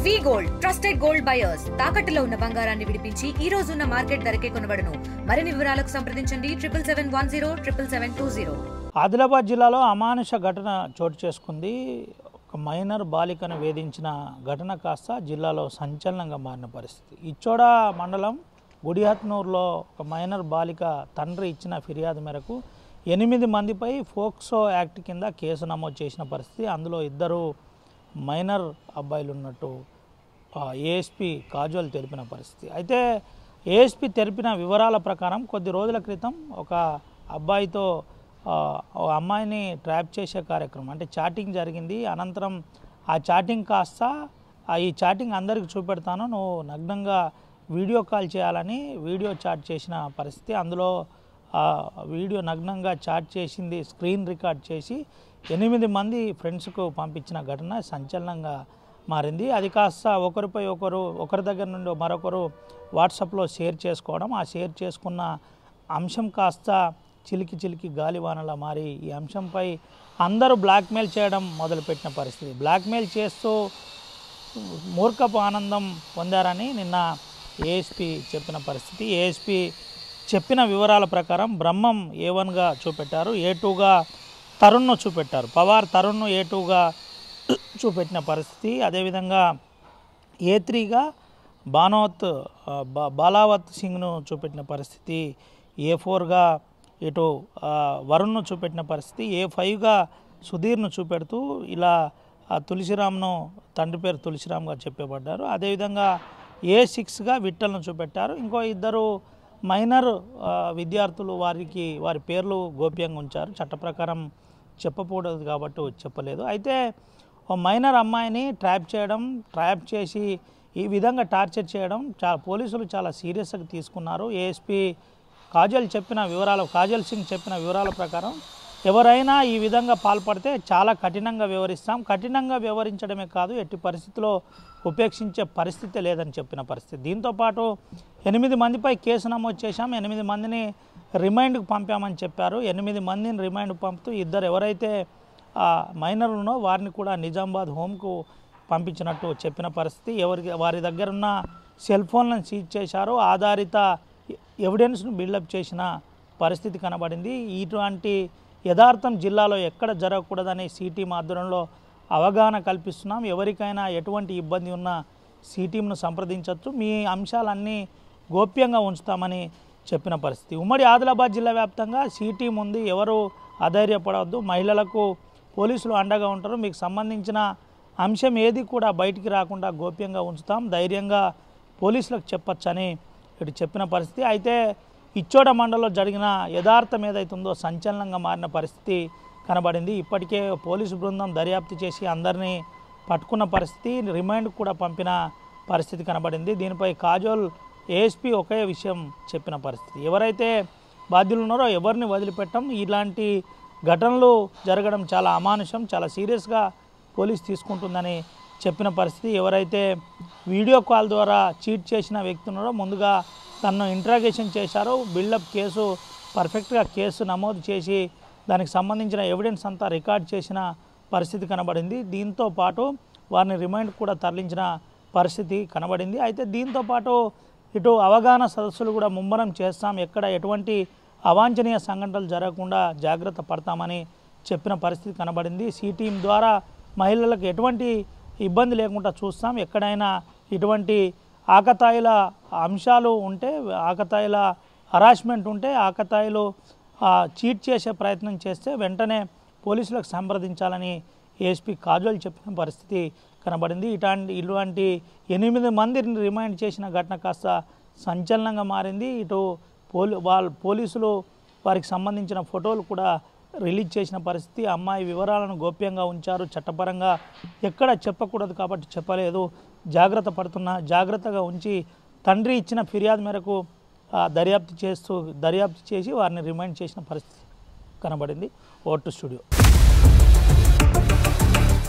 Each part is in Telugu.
వి గోల్డ్ ట్రస్టెడ్ గోల్డ్ బయర్స్ తాకట్టులో ఉన్న బంగారాన్ని విడిపించి ఈ రోజు ఉన్న మార్కెట్ ధరకే కొనబడును. మరిన్ని వివరాలకు సంప్రదించండి 77107720. ఆదిలాబాద్ జిల్లాలో అమానుష ఘటన చోటు చేసుకుంది. ఒక మైనర్ బాలికను వేధించిన ఘటన కాస్త జిల్లాలో సంచలనంగా మారిన పరిస్థితి. ఇచ్చోడ మండలం గుడిహత్నూరులో ఒక మైనర్ బాలిక తండ్రి ఇచ్చిన ఫిర్యాదు మేరకు 8 మందిపై ఫోక్సో యాక్ట్ కింద కేసు నమోదు చేసిన పరిస్థితి. అందులో 2 మైనర్ అబ్బాయిలు ఉన్నట్టు ఏఎస్పీ కాజోల్ తెలిపిన పరిస్థితి. అయితే ఏఎస్పీ తెలిపిన వివరాల ప్రకారం కొద్ది రోజుల క్రితం ఒక అబ్బాయితో అమ్మాయిని ట్రాప్ చేసే కార్యక్రమం అంటే చాటింగ్ జరిగింది. అనంతరం ఆ చాటింగ్ కాస్త ఈ చాటింగ్ అందరికి చూపెడతాను, నువ్వు నగ్నంగా వీడియో కాల్ చేయాలని వీడియో చాట్ చేసిన పరిస్థితి. అందులో వీడియో నగ్నంగా చాట్ చేసింది స్క్రీన్ రికార్డ్ చేసి 8 మంది ఫ్రెండ్స్కు పంపించిన ఘటన సంచలనంగా మారింది. అది కాస్త ఒకరిపై ఒకరి దగ్గర నుండి మరొకరు వాట్సాప్లో షేర్ చేసుకోవడం, ఆ షేర్ చేసుకున్న అంశం కాస్త చిలికి గాలివానలా మారి ఈ అంశంపై అందరూ బ్లాక్మెయిల్ చేయడం మొదలుపెట్టిన పరిస్థితి. బ్లాక్మెయిల్ చేస్తూ మూర్ఖపు ఆనందం పొందారని నిన్న ఏఎస్పీ చెప్పిన పరిస్థితి. ఏఎస్పీ చెప్పిన వివరాల ప్రకారం బ్రహ్మం A1గా చూపెట్టారు, A2గా తరుణ్ను చూపెట్టారు, పవార్ తరుణ్ను A2గా చూపెట్టిన పరిస్థితి. అదేవిధంగా A3గా బాలావత్ సింగ్ను చూపెట్టిన పరిస్థితి, A4గా ఇటు వరుణ్ను చూపెట్టిన పరిస్థితి, A5గా సుధీర్ను చూపెడుతూ ఇలా తులసిరామ్ను తండ్రి పేరు తులసిరామ్గా చెప్పబడ్డారు. అదేవిధంగా A6గా విఠల్ను చూపెట్టారు. ఇంకో 2 మైనర్ విద్యార్థులు వారి పేర్లు గోప్యంగా ఉంచారు. చట్ట ప్రకారం చెప్పకూడదు కాబట్టి చెప్పలేదు. అయితే మైనర్ అమ్మాయిని ట్రాప్ చేసి ఈ విధంగా టార్చర్ చేయడం పోలీసులు చాలా సీరియస్గా తీసుకున్నారు. ఏఎస్పీ కాజల్ సింగ్ చెప్పిన వివరాల ప్రకారం ఎవరైనా ఈ విధంగా పాల్పడితే చాలా కఠినంగా వ్యవహరిస్తాం, కఠినంగా వ్యవహరించడమే కాదు ఎట్టి పరిస్థితిలో ఉపేక్షించే పరిస్థితి లేదని చెప్పిన పరిస్థితి. దీంతోపాటు 8 మందిపై కేసు నమోదు చేశాం, 8 మందిని రిమైండ్కు పంపామని చెప్పారు. 8 మందిని రిమైండ్ పంపుతూ 2 ఎవరైతే మైనర్లునో వారిని కూడా నిజామాబాద్ హోమ్కు పంపించినట్టు చెప్పిన పరిస్థితి. వారి దగ్గర ఉన్న సెల్ ఫోన్లను సీజ్ చేశారు, ఆధారిత ఎవిడెన్స్ను బిల్డప్ చేసిన పరిస్థితి కనబడింది. ఇటువంటి యథార్థం జిల్లాలో ఎక్కడ జరగకూడదని సిటీం ఆధ్వర్యంలో అవగాహన కల్పిస్తున్నాం. ఎవరికైనా ఎటువంటి ఇబ్బంది ఉన్నా సిటీంను సంప్రదించవచ్చు, మీ అంశాలన్నీ గోప్యంగా ఉంచుతామని చెప్పిన పరిస్థితి. ఉమ్మడి ఆదిలాబాద్ జిల్లా వ్యాప్తంగా సిటీం ఉంది, ఎవరు అధైర్యపడవద్దు, మహిళలకు పోలీసులు అండగా ఉంటారు, మీకు సంబంధించిన అంశం ఏది కూడా బయటికి రాకుండా గోప్యంగా ఉంచుతాం, ధైర్యంగా పోలీసులకు చెప్పొచ్చని ఇటు చెప్పిన పరిస్థితి. అయితే ఇచ్చోడ మండలంలో జరిగిన యథార్థం ఏదైతుందో సంచలనంగా మారిన పరిస్థితి కనబడింది. ఇప్పటికే పోలీసు బృందం దర్యాప్తు చేసి అందరినీ పట్టుకున్న పరిస్థితి, రిమైండ్ కూడా పంపిన పరిస్థితి కనబడింది. దీనిపై కాజోల్ ఏఎస్పీ ఒకే విషయం చెప్పిన పరిస్థితి, ఎవరైతే బాధ్యులు ఉన్నారో ఎవరిని వదిలిపెట్టం, ఇలాంటి ఘటనలు జరగడం చాలా అమానుషం, చాలా సీరియస్గా పోలీస్ తీసుకుంటుందని చెప్పిన పరిస్థితి. ఎవరైతే వీడియో కాల్ ద్వారా చీట్ చేసిన వ్యక్తి ఉన్నారో ముందుగా తనను ఇంట్రాగేషన్ చేశారో బిల్డప్ కేసు పర్ఫెక్ట్గా కేసు నమోదు చేసి దానికి సంబంధించిన ఎవిడెన్స్ అంతా రికార్డ్ చేసిన పరిస్థితి కనబడింది. దీంతో పాటు వారిని రిమైండ్ కూడా తరలించిన పరిస్థితి కనబడింది. అయితే దీంతోపాటు ఇటు అవగాహన సదస్సులు కూడా ముమ్మరం చేస్తాం, ఎక్కడ ఎటువంటి అవాంఛనీయ సంఘటనలు జరగకుండా జాగ్రత్త పడతామని చెప్పిన పరిస్థితి కనబడింది. సిటీం ద్వారా మహిళలకు ఎటువంటి ఇబ్బంది లేకుండా చూస్తాం, ఎక్కడైనా ఇటువంటి ఆకతాయిల అంశాలు ఉంటే, ఆకతాయిల హరాస్మెంట్ ఉంటే, ఆకతాయిలు చీట్ చేసే ప్రయత్నం చేస్తే వెంటనే పోలీసులకు సంప్రదించాలని ఏఎస్పీ కాజోల్ చెప్పిన పరిస్థితి కనబడింది. ఇటువంటి 8 మందిని రిమైండ్ చేసిన ఘటన కాస్త సంచలనంగా మారింది. ఇటు పోలీసులు వారికి సంబంధించిన ఫోటోలు కూడా రిలీజ్ చేసిన పరిస్థితి. అమ్మాయి వివరాలను గోప్యంగా ఉంచారు, చట్టపరంగా ఎక్కడ చెప్పకూడదు కాబట్టి చెప్పలేదు, జాగ్రత్తగా ఉంచి తండ్రి ఇచ్చిన ఫిర్యాదు మేరకు దర్యాప్తు చేసి వారిని రిమైండ్ చేసిన పరిస్థితి కనబడింది. Vote studio.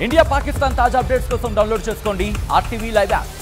ఇండియా పాకిస్తాన్ తాజా అప్డేట్స్ కోసం డౌన్లోడ్ చేసుకోండి RTV లైవ్ యాప్.